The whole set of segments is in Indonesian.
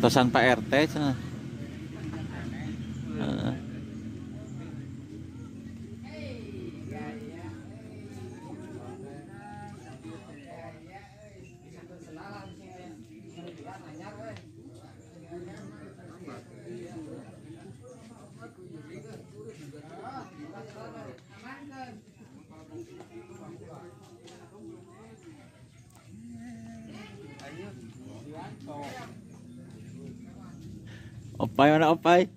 Tosan Pak RT cenah. Heeh. Opai mana opai?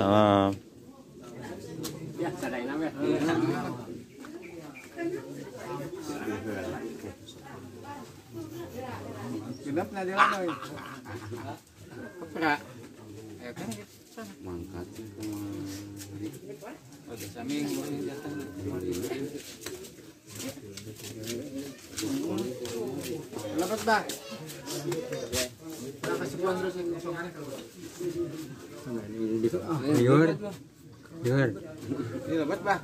Salam. Ya, sadain nama ya. Genap na di lang oi. Pra. Ayo kan mangkat kemari. Oh, saming mulai datang kemari. Lepas bah. Kasih pulang terus yang kosongannya kalau. Liur. Ini lebat bah.